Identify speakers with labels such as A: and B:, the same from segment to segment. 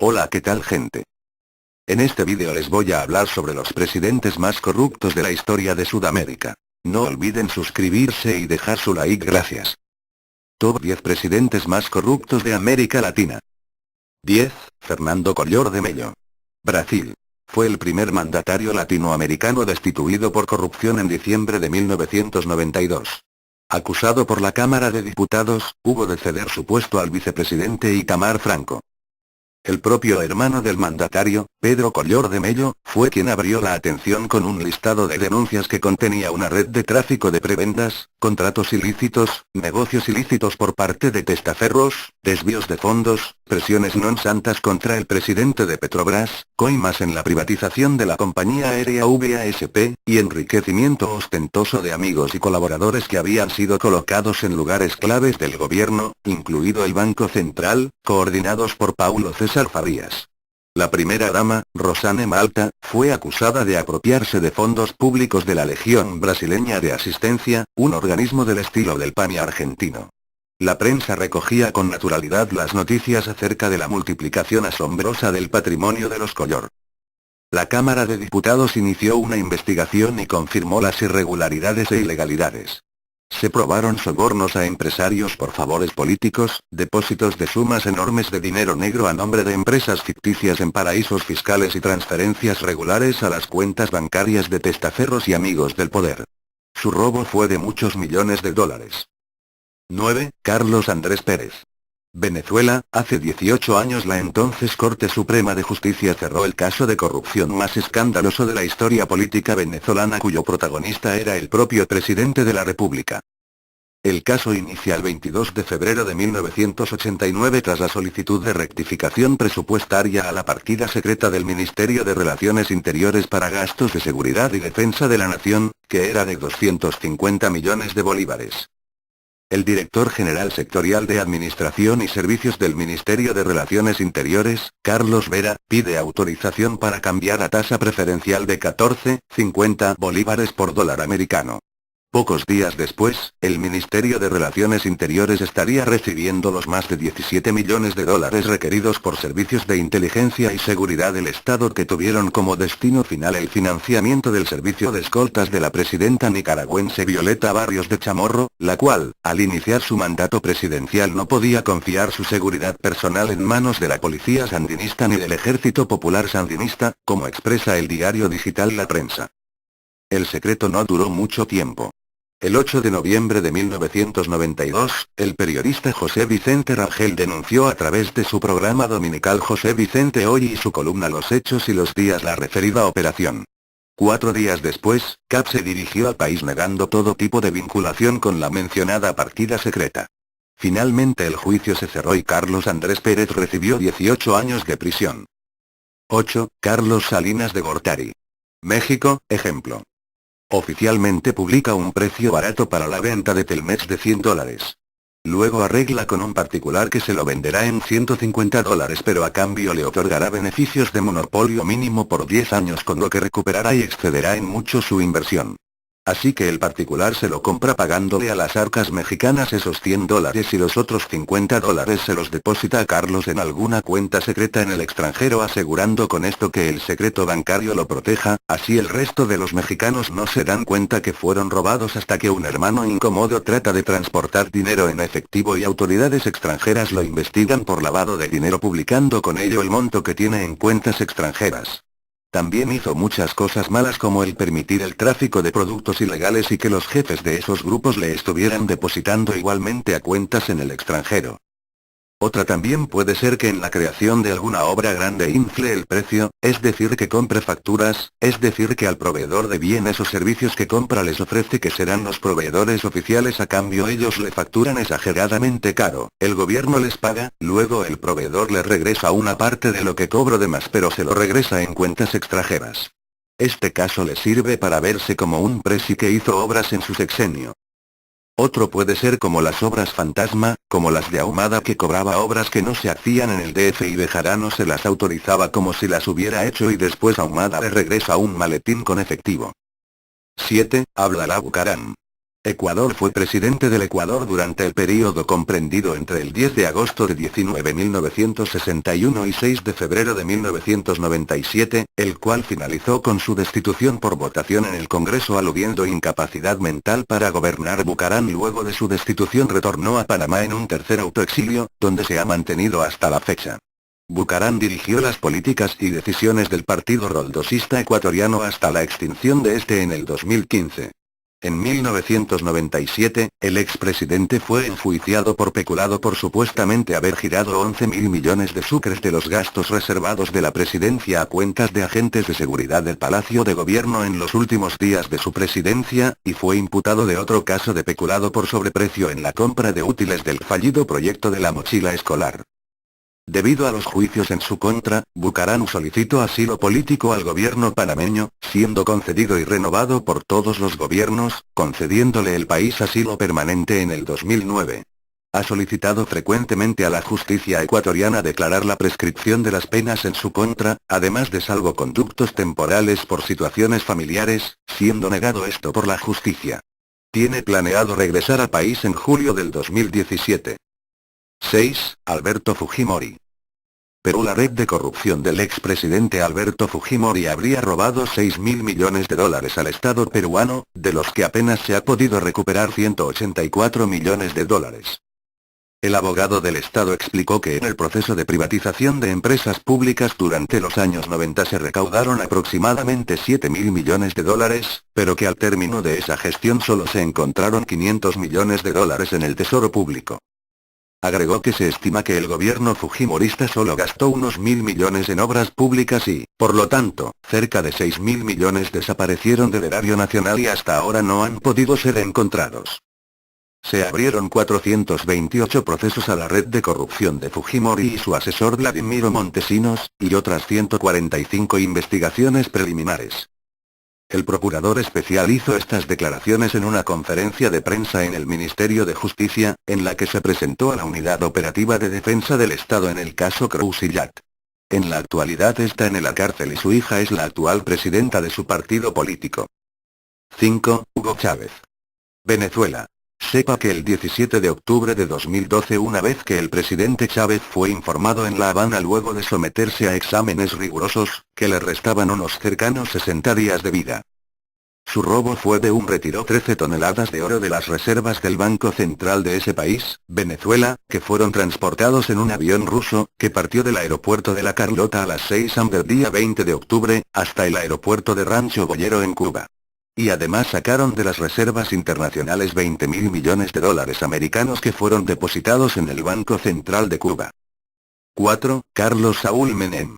A: Hola, ¿qué tal, gente? En este vídeo les voy a hablar sobre los presidentes más corruptos de la historia de Sudamérica. No olviden suscribirse y dejar su like, gracias. Top 10 presidentes más corruptos de América Latina. 10. Fernando Collor de Mello. Brasil. Fue el primer mandatario latinoamericano destituido por corrupción en diciembre de 1992. Acusado por la Cámara de Diputados, hubo de ceder su puesto al vicepresidente Itamar Franco. El propio hermano del mandatario, Pedro Collor de Mello, fue quien abrió la atención con un listado de denuncias que contenía una red de tráfico de prebendas, contratos ilícitos, negocios ilícitos por parte de testaferros, desvíos de fondos, presiones non santas contra el presidente de Petrobras, coimas en la privatización de la compañía aérea VASP, y enriquecimiento ostentoso de amigos y colaboradores que habían sido colocados en lugares claves del gobierno, incluido el Banco Central, coordinados por Paulo César Farias. La primera dama, Rosane Malta, fue acusada de apropiarse de fondos públicos de la Legión Brasileña de Asistencia, un organismo del estilo del PAMI argentino. La prensa recogía con naturalidad las noticias acerca de la multiplicación asombrosa del patrimonio de los Collor. La Cámara de Diputados inició una investigación y confirmó las irregularidades e ilegalidades. Se probaron sobornos a empresarios por favores políticos, depósitos de sumas enormes de dinero negro a nombre de empresas ficticias en paraísos fiscales y transferencias regulares a las cuentas bancarias de testaferros y amigos del poder. Su robo fue de muchos millones de dólares. 9. Carlos Andrés Pérez. Venezuela. Hace 18 años la entonces Corte Suprema de Justicia cerró el caso de corrupción más escandaloso de la historia política venezolana, cuyo protagonista era el propio presidente de la República. El caso inicia el 22 de febrero de 1989 tras la solicitud de rectificación presupuestaria a la partida secreta del Ministerio de Relaciones Interiores para gastos de seguridad y defensa de la nación, que era de 250 millones de bolívares. El director general sectorial de Administración y Servicios del Ministerio de Relaciones Interiores, Carlos Vera, pide autorización para cambiar a tasa preferencial de 14,50 bolívares por dólar americano. Pocos días después, el Ministerio de Relaciones Interiores estaría recibiendo los más de 17 millones de dólares requeridos por servicios de inteligencia y seguridad del Estado que tuvieron como destino final el financiamiento del servicio de escoltas de la presidenta nicaragüense Violeta Barrios de Chamorro, la cual, al iniciar su mandato presidencial, no podía confiar su seguridad personal en manos de la policía sandinista ni del Ejército Popular Sandinista, como expresa el diario digital La Prensa. El secreto no duró mucho tiempo. El 8 de noviembre de 1992, el periodista José Vicente Rangel denunció a través de su programa dominical José Vicente Hoy y su columna Los Hechos y los Días la referida operación. 4 días después, CAP se dirigió al país negando todo tipo de vinculación con la mencionada partida secreta. Finalmente el juicio se cerró y Carlos Andrés Pérez recibió 18 años de prisión. 8. Carlos Salinas de Gortari. México. Ejemplo. Oficialmente publica un precio barato para la venta de Telmex de $100. Luego arregla con un particular que se lo venderá en $150, pero a cambio le otorgará beneficios de monopolio mínimo por 10 años, con lo que recuperará y excederá en mucho su inversión. Así que el particular se lo compra pagándole a las arcas mexicanas esos $100 y los otros $50 se los deposita a Carlos en alguna cuenta secreta en el extranjero, asegurando con esto que el secreto bancario lo proteja. Así el resto de los mexicanos no se dan cuenta que fueron robados hasta que un hermano incómodo trata de transportar dinero en efectivo y autoridades extranjeras lo investigan por lavado de dinero, publicando con ello el monto que tiene en cuentas extranjeras. También hizo muchas cosas malas, como el permitir el tráfico de productos ilegales y que los jefes de esos grupos le estuvieran depositando igualmente a cuentas en el extranjero. Otra también puede ser que en la creación de alguna obra grande infle el precio, es decir que compre facturas, es decir que al proveedor de bienes o servicios que compra les ofrece que serán los proveedores oficiales, a cambio ellos le facturan exageradamente caro, el gobierno les paga, luego el proveedor le regresa una parte de lo que cobró de más, pero se lo regresa en cuentas extranjeras. Este caso le sirve para verse como un presi que hizo obras en su sexenio. Otro puede ser como las obras fantasma, como las de Ahumada, que cobraba obras que no se hacían en el DF y Bejarano se las autorizaba como si las hubiera hecho y después Ahumada le regresa un maletín con efectivo. 7. Abdalá Bucaram. Ecuador fue presidente del Ecuador durante el período comprendido entre el 10 de agosto de 1961 y 6 de febrero de 1997, el cual finalizó con su destitución por votación en el Congreso aludiendo incapacidad mental para gobernar. Bucaram luego de su destitución retornó a Panamá en un tercer autoexilio, donde se ha mantenido hasta la fecha. Bucaram dirigió las políticas y decisiones del Partido Roldosista Ecuatoriano hasta la extinción de este en el 2015. En 1997, el expresidente fue enjuiciado por peculado por supuestamente haber girado 11.000 millones de sucres de los gastos reservados de la presidencia a cuentas de agentes de seguridad del Palacio de Gobierno en los últimos días de su presidencia, y fue imputado de otro caso de peculado por sobreprecio en la compra de útiles del fallido proyecto de la mochila escolar. Debido a los juicios en su contra, Bucaram solicitó asilo político al gobierno panameño, siendo concedido y renovado por todos los gobiernos, concediéndole el país asilo permanente en el 2009. Ha solicitado frecuentemente a la justicia ecuatoriana declarar la prescripción de las penas en su contra, además de salvoconductos temporales por situaciones familiares, siendo negado esto por la justicia. Tiene planeado regresar al país en julio del 2017. 6. Alberto Fujimori. Perú. La red de corrupción del expresidente Alberto Fujimori habría robado 6.000 millones de dólares al Estado peruano, de los que apenas se ha podido recuperar 184 millones de dólares. El abogado del Estado explicó que en el proceso de privatización de empresas públicas durante los años 90 se recaudaron aproximadamente 7.000 millones de dólares, pero que al término de esa gestión solo se encontraron 500 millones de dólares en el Tesoro Público. Agregó que se estima que el gobierno fujimorista solo gastó unos 1.000 millones en obras públicas y, por lo tanto, cerca de 6.000 millones desaparecieron del erario nacional y hasta ahora no han podido ser encontrados. Se abrieron 428 procesos a la red de corrupción de Fujimori y su asesor Vladimiro Montesinos, y otras 145 investigaciones preliminares. El procurador especial hizo estas declaraciones en una conferencia de prensa en el Ministerio de Justicia, en la que se presentó a la Unidad Operativa de Defensa del Estado en el caso Cruz-Illat. En la actualidad está en la cárcel y su hija es la actual presidenta de su partido político. 5. Hugo Chávez. Venezuela. Sepa que el 17 de octubre de 2012, una vez que el presidente Chávez fue informado en La Habana luego de someterse a exámenes rigurosos, que le restaban unos cercanos 60 días de vida. Su robo fue de un retiró 13 toneladas de oro de las reservas del Banco Central de ese país, Venezuela, que fueron transportados en un avión ruso, que partió del aeropuerto de La Carlota a las 6 am del día 20 de octubre, hasta el aeropuerto de Rancho Boyero en Cuba. Y además sacaron de las reservas internacionales 20.000 millones de dólares americanos que fueron depositados en el Banco Central de Cuba. 4. Carlos Saúl Menem.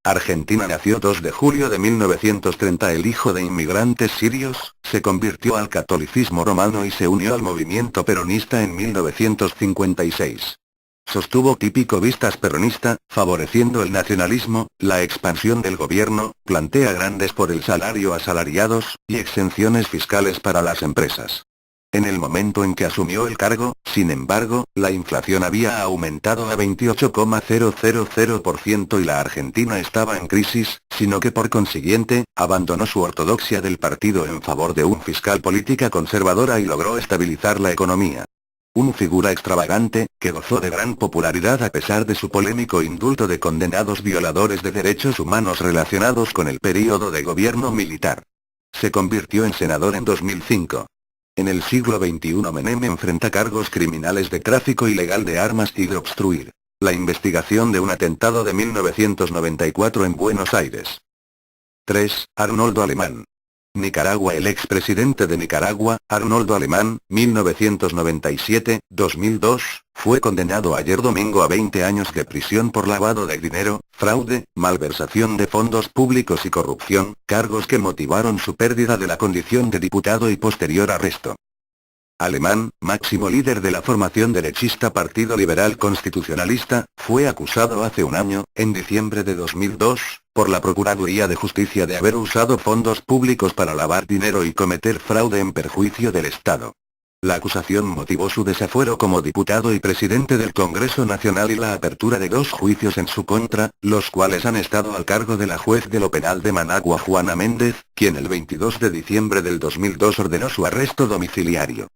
A: Argentina. Nació 2 de julio de 1930. El hijo de inmigrantes sirios, se convirtió al catolicismo romano y se unió al movimiento peronista en 1956. Sostuvo típico vistas peronista, favoreciendo el nacionalismo, la expansión del gobierno, plantea grandes por el salario asalariados, y exenciones fiscales para las empresas. En el momento en que asumió el cargo, sin embargo, la inflación había aumentado a 28,000% y la Argentina estaba en crisis, sino que por consiguiente, abandonó su ortodoxia del partido en favor de un fiscal política conservadora y logró estabilizar la economía. Una figura extravagante, que gozó de gran popularidad a pesar de su polémico indulto de condenados violadores de derechos humanos relacionados con el período de gobierno militar. Se convirtió en senador en 2005. En el siglo XXI Menem enfrenta cargos criminales de tráfico ilegal de armas y de obstruir la investigación de un atentado de 1994 en Buenos Aires. 3. Arnoldo Alemán. Nicaragua. El expresidente de Nicaragua, Arnoldo Alemán, 1997-2002, fue condenado ayer domingo a 20 años de prisión por lavado de dinero, fraude, malversación de fondos públicos y corrupción, cargos que motivaron su pérdida de la condición de diputado y posterior arresto. Alemán, máximo líder de la formación derechista Partido Liberal Constitucionalista, fue acusado hace un año, en diciembre de 2002, por la Procuraduría de Justicia de haber usado fondos públicos para lavar dinero y cometer fraude en perjuicio del Estado. La acusación motivó su desafuero como diputado y presidente del Congreso Nacional y la apertura de 2 juicios en su contra, los cuales han estado al cargo de la juez de lo penal de Managua Juana Méndez, quien el 22 de diciembre del 2002 ordenó su arresto domiciliario.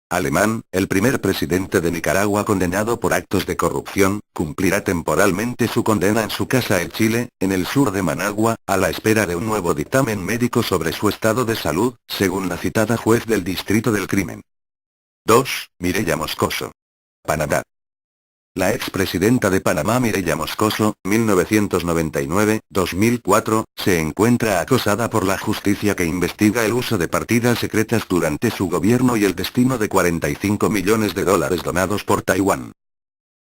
A: Alemán, el primer presidente de Nicaragua condenado por actos de corrupción, cumplirá temporalmente su condena en su casa en Chile, en el sur de Managua, a la espera de un nuevo dictamen médico sobre su estado de salud, según la citada juez del Distrito del Crimen. 2. Mireya Moscoso. Panamá. La expresidenta de Panamá Mireya Moscoso, 1999-2004, se encuentra acosada por la justicia que investiga el uso de partidas secretas durante su gobierno y el destino de $45 millones donados por Taiwán.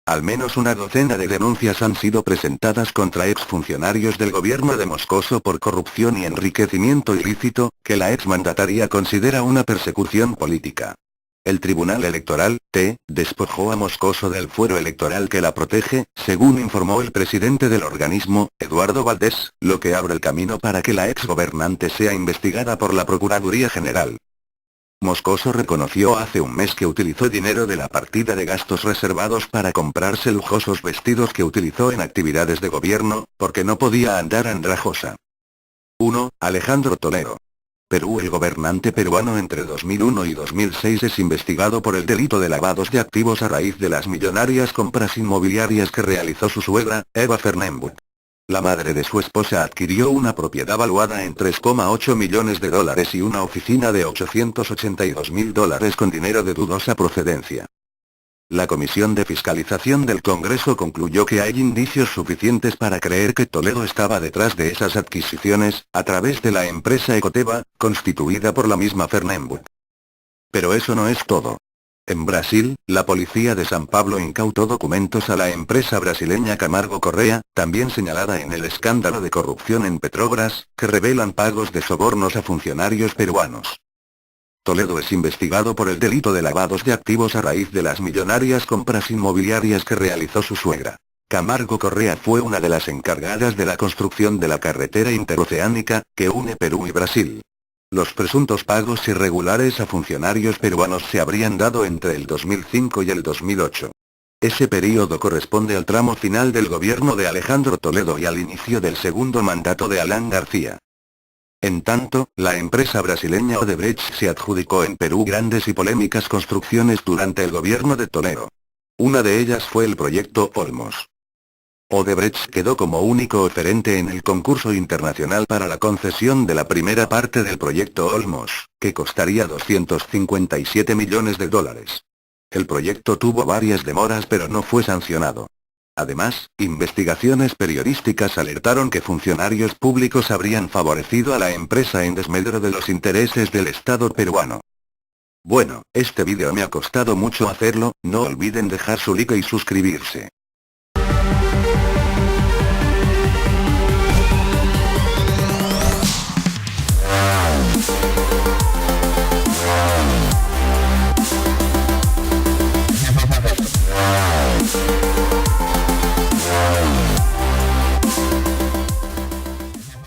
A: Al menos una docena de denuncias han sido presentadas contra exfuncionarios del gobierno de Moscoso por corrupción y enriquecimiento ilícito, que la exmandataria considera una persecución política. El Tribunal Electoral, despojó a Moscoso del fuero electoral que la protege, según informó el presidente del organismo, Eduardo Valdés, lo que abre el camino para que la exgobernante sea investigada por la Procuraduría General. Moscoso reconoció hace un mes que utilizó dinero de la partida de gastos reservados para comprarse lujosos vestidos que utilizó en actividades de gobierno, porque no podía andar andrajosa. 1. Alejandro Toledo. Perú. El gobernante peruano entre 2001 y 2006 es investigado por el delito de lavados de activos a raíz de las millonarias compras inmobiliarias que realizó su suegra, Eva Fernandes. La madre de su esposa adquirió una propiedad valuada en $3,8 millones y una oficina de $882.000 con dinero de dudosa procedencia. La Comisión de Fiscalización del Congreso concluyó que hay indicios suficientes para creer que Toledo estaba detrás de esas adquisiciones, a través de la empresa Ecoteva, constituida por la misma Fernandes. Pero eso no es todo. En Brasil, la policía de São Paulo incautó documentos a la empresa brasileña Camargo Correa, también señalada en el escándalo de corrupción en Petrobras, que revelan pagos de sobornos a funcionarios peruanos. Toledo es investigado por el delito de lavados de activos a raíz de las millonarias compras inmobiliarias que realizó su suegra. Camargo Correa fue una de las encargadas de la construcción de la carretera interoceánica, que une Perú y Brasil. Los presuntos pagos irregulares a funcionarios peruanos se habrían dado entre el 2005 y el 2008. Ese período corresponde al tramo final del gobierno de Alejandro Toledo y al inicio del segundo mandato de Alan García. En tanto, la empresa brasileña Odebrecht se adjudicó en Perú grandes y polémicas construcciones durante el gobierno de Toledo. Una de ellas fue el proyecto Olmos. Odebrecht quedó como único oferente en el concurso internacional para la concesión de la primera parte del proyecto Olmos, que costaría $257 millones. El proyecto tuvo varias demoras pero no fue sancionado. Además, investigaciones periodísticas alertaron que funcionarios públicos habrían favorecido a la empresa en desmedro de los intereses del Estado peruano. Bueno, este vídeo me ha costado mucho hacerlo, no olviden dejar su like y suscribirse.